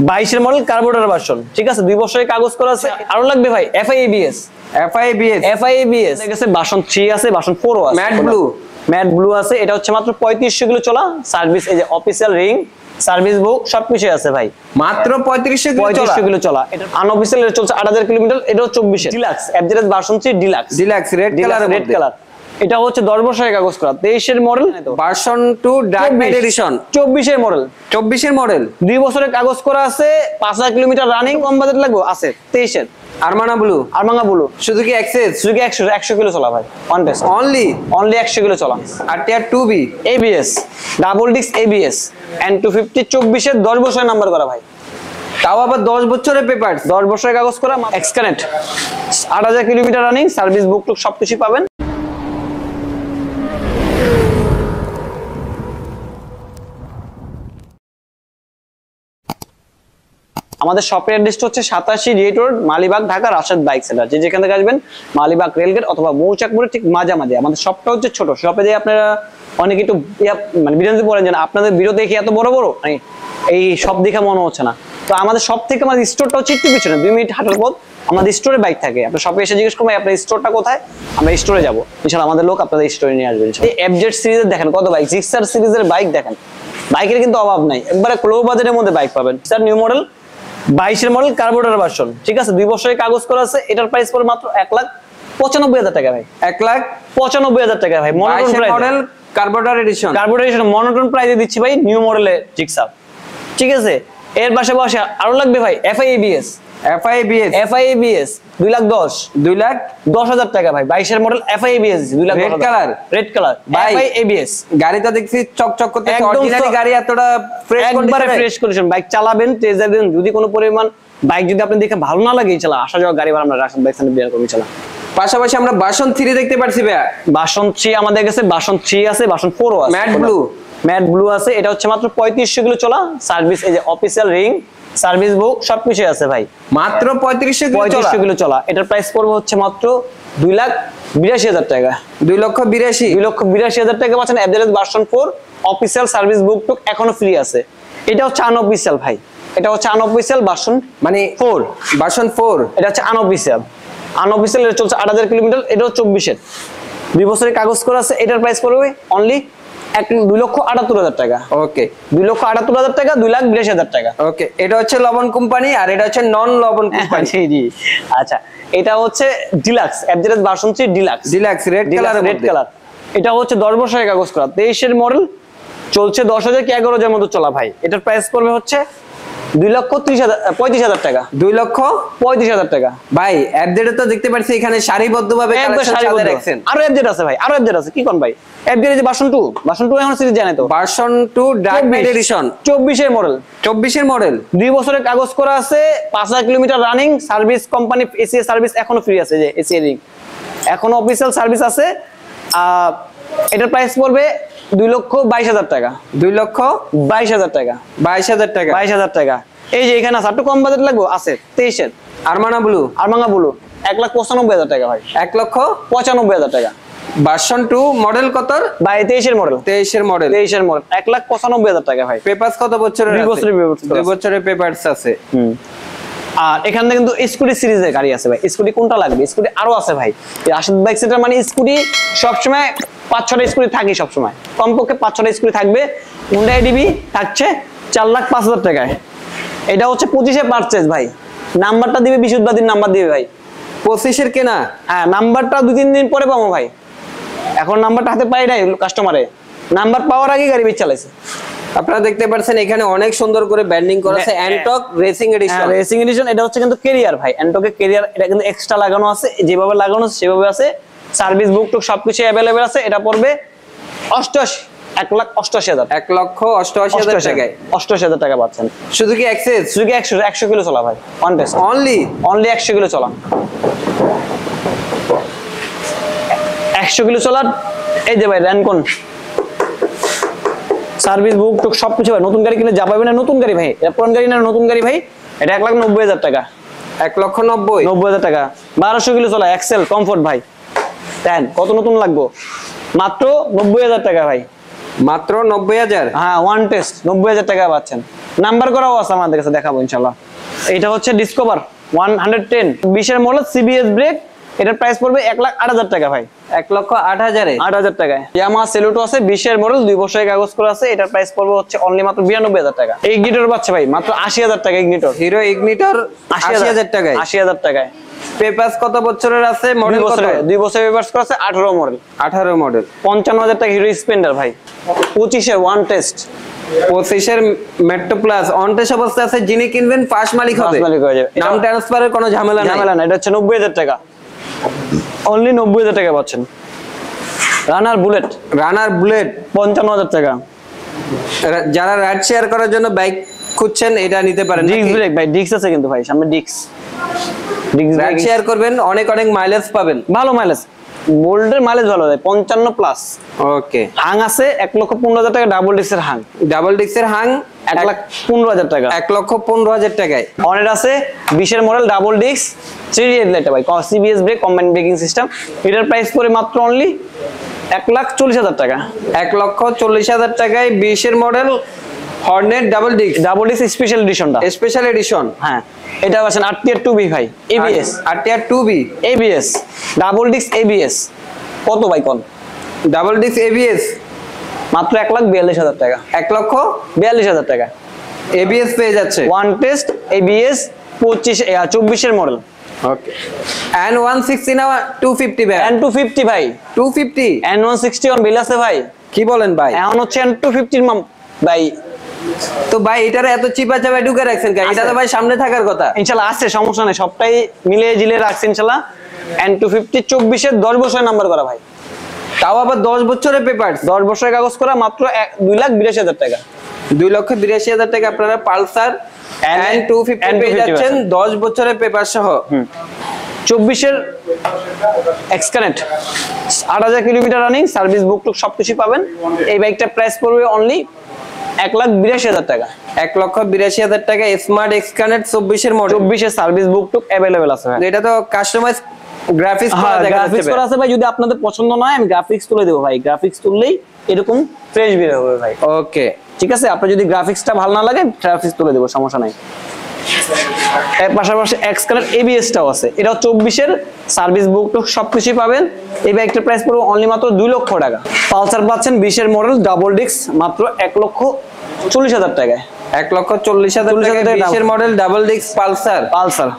22 এর model carburettor version, ঠিক আছে, 2 বছরের কাগজ করা আছে। আরো লাগবে ভাই FIABS দেখেছে, ভার্সন 3 আছে, ভার্সন 4 আছে, ম্যাট ব্লু আছে। এটা হচ্ছে মাত্র 3500 কিলো চলা সার্ভিস, এই যে অফিশিয়াল রিং সার্ভিস বুক সবকিছু আছে ভাই, মাত্র 3500 কিলো চলা। এটা আনঅফিশিয়াল এটা চলছে 8000 কিলোমিটার। এটাও 24 deluxe FZ version 3 deluxe red colour. এটা হচ্ছে 10 বছরের কাগজ করা, 23 এর model, version 2 dark night edition, 24 এর মডেল, 2 বছরের কাগজ করা আছে, 5000 কিলোমিটার রানিং, কম বাজেট লাগবে আছে। 23 এর আরমানা ব্লু সুজুকি অ্যাক্সেস 100 কিলো চলা ভাই, অন টেস্ট অনলি 100 কিলো চলা। আর টিয়ার 2B ABS double disc ABS N250 24 এর 10 বছরের নাম্বার করা ভাই, তাও আবার 10 বছরের পেপার, 10 বছরের কাগজ করা, X connect 8000 kilometre running, service book টুক সবকিছু পাবেন। আমাদের শপের অ্যাড্রেসটা হচ্ছে 87 Red Road, Malibagh, Dhaka, Rashed bike centre. যে যেখান থেকে আসবেন, মালিবাগ রেলগেট অথবা মৌচাক মোড়ের ঠিক মাঝামাঝি। আমাদের শপটা হচ্ছে ছোট, শপে যে আপনারা অনেক একটু মানে বিরতি পড়েন, যেন আপনাদের ভিডিও দেখে এত বড় বড় মানে এই সব দেখে মনে হচ্ছে না। তো আমাদের শপ থেকে আমাদের স্টোরটা হচ্ছে একটু পিছনে, 2 মিনিট হাঁটার পথ আমাদের স্টোরে বাইক থাকে। আপনার শপে এসে জিজ্ঞেস করবেন আপনার স্টোরটা কোথায়, আমরা স্টোরে যাবো, ইনশাআল্লাহ আমাদের লোক আপনাদের স্টোরে নিয়ে আসবেন। এই FZ সিরিজের দেখেন কত বাইক, জিক্সার সিরিজের বাইক দেখেন, বাইকের কিন্তু অভাব নাই, একবারে লো বাজেটের মধ্যে বাইক পাবেন। স্যার নিউ মডেল 22 এর মডেল কার্বোরেটর ভার্সন, ঠিক আছে, 2 বছরের কাগজ করা আছে। এটার প্রাইস পড়ে মাত্র 1,95,000 টাকা ভাই, 1,95,000 টাকা ভাই। মডেল কার্বোরেটর এডিশন মনোটন প্রাইসে দিচ্ছি ভাই, নিউ মডেলের জিক্সার, ঠিক আছে। এর পাশে আরো লাগবে ভাই FIABS 2,10,000 টাকা ভাই, 22 এর model FIABS 2,10,000 red colour FIABS। গাড়িটা দেখছি চকচক করতে, অরিজিনাল গাড়ি, এতটা ফ্রেশ কন্ডিশন। বাইক চালাবেন, টেস্ট দেন, যদি কোনো পরিমাণ বাইক যদি আপনি দেখে ভালো না লাগে ইনশাআল্লাহ আসা যাওয়া গাড়ি আমরা রাশেদ বাইক সেন্টারে বিয়ার করব ইনশাআল্লাহ। পাশাপাশি আমরা ভার্সন 3 দেখতে পাচ্ছি ভাইয়া, ভার্সন 3 আমাদের কাছে, ভার্সন 3 আছে, ভার্সন 4 আছে, ম্যাট ব্লু আছে। এটা হচ্ছে মাত্র 3500 কিলো চলা সার্ভিস, এই যে অফিশিয়াল রিং সার্ভিস বুক সবকিছু আছে ভাই, মাত্র 3500 কিলো চলা। এটার প্রাইস পড়বে হচ্ছে মাত্র 2,82,000 টাকা, 2,82,000 টাকা পাচ্ছেন। FZ version 4 official service book টুক এখনো ফ্রি আছে। এটা হচ্ছে আনঅফিশিয়াল ভাই, এটা হচ্ছে আনঅফিশিয়াল ভার্সন মানে 4, ভার্সন 4 এটা হচ্ছে আনঅফিশিয়াল এটা চলছে 8000 কিলোমিটার। এটাও 24 এর 2 বছরের কাগজ করা আছে। এটার প্রাইস পড়বে অনলি 2,78,000 টাকা। ওকে, 2,78,000 টাকা, 2,82,000 টাকা। ওকে, এটা হচ্ছে লবণ কোম্পানি আর এটা হচ্ছে নন লবণ কোম্পানি। জি আচ্ছা, এটা হচ্ছে deluxe FZ version 3 deluxe red colour. এটা হচ্ছে 10 বছরের কাগজ করা, 23 এর মডেল, চলছে 10,000 কি 11,000 মতো চলা ভাই। এটার প্রাইস পড়বে হচ্ছে 2,35,000 টাকা, 2,35,000 টাকা ভাই। FZ তো দেখতে পাচ্ছি এখানে সারিবদ্ধভাবে কালেকশন চাঁদে রাখছেন। আরো FZ আছে ভাই, আরো FZ আছে, কি কোন ভাই। FZ যে ভার্সন 2 এখন সিরিজ জানেন তো, ভার্সন 2 ডার্ক নাইট এডিশন 24 এর মডেল, 2 বছরের কাগজ করা আছে, 5000 kilometre running, service company এসিএ service এখনো ফ্রি আছে, যে এসিএ রিং এখনো অফিশিয়াল সার্ভিস আছে। এটার প্রাইস পড়বে 2,22,000 টাকা, 2,22,000 টাকা, 22,000 টাকা। এই যে এখানে আছে, একটু কম বাজেট লাগবে আছে, 23 এর আরমানা ব্লু 1,95,000 টাকা ভাই, 1,95,000 টাকা। ভার্সন 2 মডেল কত ভাই? 23 এর মডেল, 1,95,000 টাকা ভাই। পেপারস কত বছরের? 2 বছরের পেপারস আছে। আর এখানে কিন্তু স্কুটি সিরিজের গাড়ি আছে ভাই। স্কুটি কোনটা লাগবে? স্কুটি আরো আছে ভাই। রাশেদ বাইক সেন্টার মানে স্কুটি সবসময় 5-6টা স্কুটি থাকে, সবসময় কমপক্ষে 5-6টা স্কুটি থাকবে। Hyundai DB থাকছে 4,05,000 টাকায়। এটা হচ্ছে 25 এ পারচেজ ভাই, নাম্বারটা দিবে বিশুদ্ধবাদীর নাম্বার দিবে ভাই, 25 এর কেনা। হ্যাঁ, নাম্বারটা 2-3 দিন পরে পাবো ভাই, এখন নাম্বারটা হাতে পাই নাই কাস্টমারে, নাম্বার পাওয়ার আগে গাড়ি বেচ চালাইছে। আপনারা দেখতে পাচ্ছেন এখানে অনেক সুন্দর করে ব্যান্ডিং করা আছে, অ্যান্টক রেসিং এডিশন। এটা হচ্ছে কিন্তু ক্যারিয়ার ভাই, অ্যান্টকের ক্যারিয়ার, এটা কিন্তু এক্সট্রা লাগানো আছে, যেভাবে লাগানো আছে সেভাবে আছে, সার্ভিস বুক টুক সবকিছু अवेलेबल আছে। এটা পড়বে 1,88,000, 1,88,000 টাকায় 88,000 টাকা পাচ্ছেন। সুজুকি অ্যাক্সেস 100 কিলো চলা ভাই, অন টেস্ট অনলি 100 কিলো চলা, 100 কিলো চলা। এই যে ভাই র্যানকন সার্ভিস বুক টুক সবকিছু ভাই, নতুন গাড়ি কিনে যা পাবেন না, নতুন গাড়ি ভাই, এটা পুরান গাড়ি না, নতুন গাড়ি ভাই। এটা 1,90,000 টাকা, 1,90,000 টাকা। 1200 কিলো চলা এক্সেল কমফোর্ট ভাই, দেন কত নতুন লাগবে, মাত্র 90,000 টাকা ভাই, মাত্র 90,000। হ্যাঁ, ওয়ান টেস্ট 90,000 টাকা পাচ্ছেন। নাম্বার করাও আছে আমাদের কাছে, দেখাবো ইনশাআল্লাহ। এটা হচ্ছে ডিসকভার 110 20 এর মডেল সিবিএস ব্রেক, এটার প্রাইস পড়বে 1,08,000 টাকা ভাই। 1,08,000 8,000 টাকায়। ইয়ামাহা সেলুটো আছে 20 এর মডেল, 2 বছরের কাগজ করা আছে, এটার প্রাইস পড়বে হচ্ছে অনলি মাত্র 92,000 টাকা। ইগনিটর পাচ্ছে ভাই মাত্র 80,000 টাকা। ইগনিটর হিরো ইগনিটর 80,000 টাকায়। 80,000 টাকায়। পেপারস কত বছরের আছে? মডেল কত? 2 বছরের পেপারস করা আছে, 18 মডেল। 18 মডেল। 55,000 টাকা হিরো স্প্লেন্ডার ভাই। 25 এর ওয়ান টেস্ট। 25 এর মেট্রো প্লাস অন টেস্ট অবস্থায় আছে, যিনি কিনবেন ফার্স্ট মালিক হবে। ফার্স্ট মালিক হয়ে যাবে। নাম ট্রান্সফারের কোনো ঝামেলা নাই। ঝামেলা নাই। এটা হচ্ছে 90,000 টাকা। অনলি 90,000 টাকা পাচ্ছেন। রানার বুলেট 55,000 টাকা। যারা রাইড শেয়ার করার জন্য বাইক খুঁজছেন এটা নিতে পারেন। ডিস্ক ব্রেক ভাই, ডিস্ক আছে কিন্তু ভাই, সামনে ডিস্ক রাইড শেয়ার করবেন, অনেক মাইলেজ পাবেন। ভালো মাইলেজ, বোল্ডের মাইলেজ ভালো দেয় 55 প্লাস। ওকে। হাং আছে 1,15,000 টাকা, ডাবল ডিস্কের হাং। ডাবল ডিস্কের হাং 1,15,000 টাকা। 1,15,000 টাকায়। অনেক আছে 20 এর model, double disc, 3D headlight ভাই, CBS brake, combined braking system. এটার প্রাইস পড়ে মাত্র অনলি 1,40,000 টাকা। 1,40,000 টাকায় 20 এর model Hornet double disc special এডিশনটা। Special edition. হ্যাঁ, এটা আছেন RTR 2B ভাই, ABS। RTR 2B ABS double disc ABS কত ভাই কোন? ডাবল ডিস্ক ABS মাত্র 1,42,000 টাকা। 1,42,000 টাকা ABS পেয়ে যাচ্ছে। ওয়ান টেস্ট ABS 24 এর মডেল। ওকে। and 160 না 250 ভাই? N250 ভাই, 250 N161 বিল আছে ভাই। কি বলেন ভাই? এখন হচ্ছে N250 ভাই। তো ভাই এটারে এত চিপা চাপা ঢুকে রাখছেন কেন? এটা তো ভাই সামনে থাকার কথা। ইনশাআল্লাহ আছে, সমস্যা নেই, সবটাই মিলিয়ে জিলে রাখছি ইনশাআল্লাহ। N250 24 এর 10 বছরের নাম্বার করা ভাই, তাও আবার 10 বছরের পেপার, 10 বছরের কাগজ করা, মাত্র 2,82,000 টাকা। 2,82,000 টাকা আপনারা পালসার N250 পেয়ে যাচ্ছেন 10 বছরের পেপার সহ। 24 এর X connect 8,000 kilometre running, service book টুক সবকিছু পাবেন। এই বাইকটার প্রাইস পড়বে অনলি 1,82,000 টাকা। 1,82,000 টাকা। স্মার্ট এক্সকানেক্ট 24 এর মডেল, 24 এর সার্ভিস বুক টুক अवेलेबल আছে ভাই। এটা তো কাস্টমাইজ গ্রাফিক্স করা দেখা যাচ্ছে। গ্রাফিক্স করা আছে ভাই, যদি আপনাদের পছন্দ না হয় আমি গ্রাফিক্স তুলে দেব ভাই। গ্রাফিক্স তুললেই এরকম ফ্রেশ বের হবে ভাই। ওকে, ঠিক আছে, আপনার যদি গ্রাফিক্সটা ভালো না লাগে গ্রাফিক্স তুলে দেব, সমস্যা নাই। এর পাশাপাশি এক্সকানেক্ট ABS টাও আছে, এটাও 24 এর সার্ভিস বুক টুক সবকিছু পাবেন। এই বাইকটার প্রাইস পড়বে অনলি মাত্র 2 লক্ষ টাকা। পালসার পাচ্ছেন 20 এর মডেল, ডাবল ডিস্ক, মাত্র 1,40,000 টাকায়। 1,40,000 টাকা 20 এর মডেল ডাবল ডিস্ক পালসার।